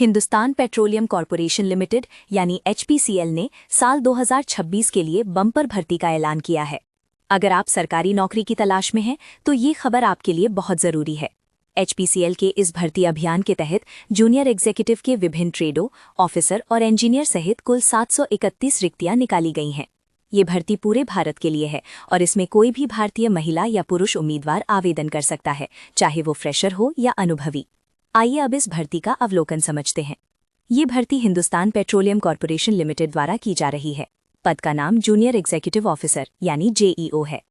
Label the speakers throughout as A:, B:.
A: Hindustan petroleum corporation limited यानी HPCL ने साल 2026 के लिए बम्पर भर्ती का ऐलान किया है। अगर आप सरकारी नौकरी की तलाश में हैं तो ये खबर आपके लिए बहुत ज़रूरी है। एचपीसीएल के इस भर्ती अभियान के तहत जूनियर एग्जीक्यूटिव के विभिन्न ट्रेडों, ऑफिसर और इंजीनियर सहित कुल 731 रिक्तियां निकाली गई हैं। ये भर्ती पूरे भारत के लिए है और इसमें कोई भी भारतीय महिला या पुरुष उम्मीदवार आवेदन कर सकता है, चाहे वो फ्रेशर हो या अनुभवी। आइए अब इस भर्ती का अवलोकन समझते हैं। ये भर्ती हिंदुस्तान पेट्रोलियम कॉर्पोरेशन लिमिटेड द्वारा की जा रही है। पद का नाम जूनियर एग्जीक्यूटिव ऑफिसर यानी जेईओ है।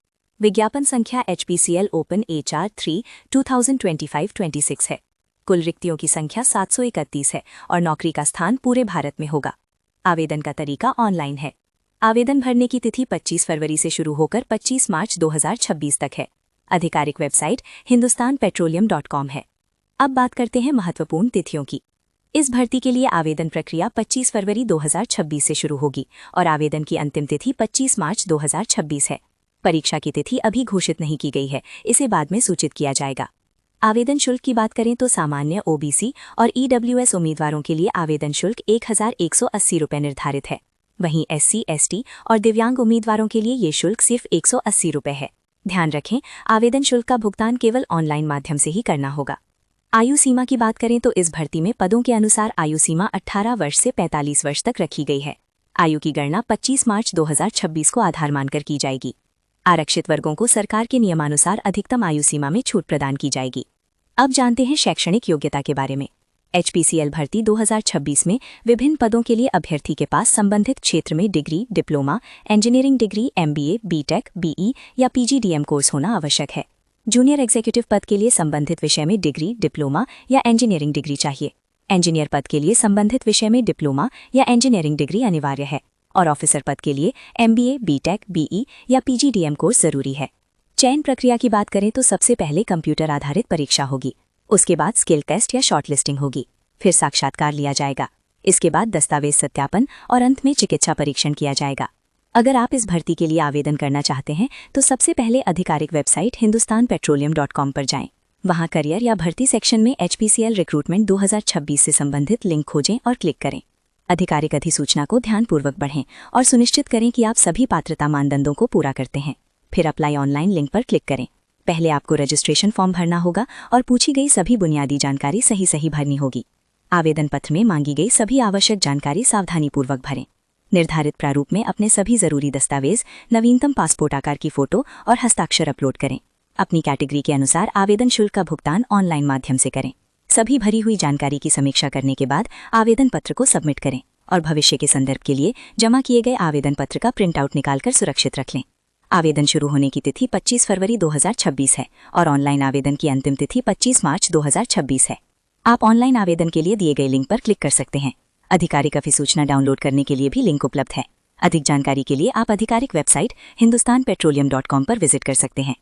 A: विज्ञापन संख्या एचपीसीएल ओपन HR 3 2025-26 है। कुल रिक्तियों की संख्या 731 है और नौकरी का स्थान पूरे भारत में होगा। आवेदन का तरीका ऑनलाइन है। आवेदन भरने की तिथि 25 फरवरी से शुरू होकर 25 मार्च 2026 तक है। आधिकारिक वेबसाइट hindustanpetroleum.com है। अब बात करते हैं महत्वपूर्ण तिथियों की। इस भर्ती के लिए आवेदन प्रक्रिया 25 फरवरी 2026 से शुरू होगी और आवेदन की अंतिम तिथि 25 मार्च 2026 है। परीक्षा की तिथि अभी घोषित नहीं की गई है, इसे बाद में सूचित किया जाएगा। आवेदन शुल्क की बात करें तो सामान्य OBC और EWS उम्मीदवारों के लिए आवेदन शुल्क 1180 रुपये निर्धारित है। वहीं SC, ST और दिव्यांग उम्मीदवारों के लिए ये शुल्क सिर्फ 180 रुपये है। ध्यान रखें, आवेदन शुल्क का भुगतान केवल ऑनलाइन माध्यम से ही करना होगा। आयु सीमा की बात करें तो इस भर्ती में पदों के अनुसार आयु सीमा 18 वर्ष से 45 वर्ष तक रखी गई है। आयु की गणना 25 मार्च 2026 को आधार मानकर की जाएगी। आरक्षित वर्गों को सरकार के नियमानुसार अधिकतम आयु सीमा में छूट प्रदान की जाएगी। अब जानते हैं शैक्षणिक योग्यता के बारे में। एचपीसीएल भर्ती 2026 में विभिन्न पदों के लिए अभ्यर्थी के पास संबंधित क्षेत्र में degree, diploma, engineering degree, MBA, BTech, BE या PGDM कोर्स होना आवश्यक है। जूनियर एग्जीक्यूटिव पद के लिए संबंधित विषय में डिग्री, डिप्लोमा या इंजीनियरिंग डिग्री चाहिए। इंजीनियर पद के लिए संबंधित विषय में डिप्लोमा या इंजीनियरिंग डिग्री अनिवार्य है और ऑफिसर पद के लिए MBA, BTech, BE या PGDM कोर्स जरूरी है। चयन प्रक्रिया की बात करें तो सबसे पहले कंप्यूटर आधारित परीक्षा होगी, उसके बाद स्किल टेस्ट या शॉर्टलिस्टिंग होगी, फिर साक्षात्कार लिया जाएगा, इसके बाद दस्तावेज सत्यापन और अंत में चिकित्सा परीक्षण किया जाएगा। अगर आप इस भर्ती के लिए आवेदन करना चाहते हैं तो सबसे पहले आधिकारिक वेबसाइट hindustanpetroleum.com पर जाएं। वहां करियर या भर्ती सेक्शन में एचपीसीएल रिक्रूटमेंट 2026 से संबंधित लिंक खोजें और क्लिक करें। आधिकारिक अधिसूचना को ध्यानपूर्वक पढ़ें और सुनिश्चित करें कि आप सभी पात्रता मानदंडों को पूरा करते हैं। फिर अप्लाई ऑनलाइन लिंक पर क्लिक करें। पहले आपको रजिस्ट्रेशन फॉर्म भरना होगा और पूछी गई सभी बुनियादी जानकारी सही भरनी होगी। आवेदन पत्र में मांगी गई सभी आवश्यक जानकारी सावधानीपूर्वक भरें। निर्धारित प्रारूप में अपने सभी जरूरी दस्तावेज, नवीनतम पासपोर्ट आकार की फोटो और हस्ताक्षर अपलोड करें। अपनी कैटेगरी के अनुसार आवेदन शुल्क का भुगतान ऑनलाइन माध्यम से करें। सभी भरी हुई जानकारी की समीक्षा करने के बाद आवेदन पत्र को सबमिट करें और भविष्य के संदर्भ के लिए जमा किए गए आवेदन पत्र का प्रिंट आउट निकालकर सुरक्षित रख लें। आवेदन शुरू होने की तिथि 25 फरवरी 2026 है और ऑनलाइन आवेदन की अंतिम तिथि 25 मार्च 2026 है। आप ऑनलाइन आवेदन के लिए दिए गए लिंक पर क्लिक कर सकते हैं। आधिकारिक अधिसूचना डाउनलोड करने के लिए भी लिंक उपलब्ध है। अधिक जानकारी के लिए आप आधिकारिक वेबसाइट hindustanpetroleum.com पर विजिट कर सकते हैं।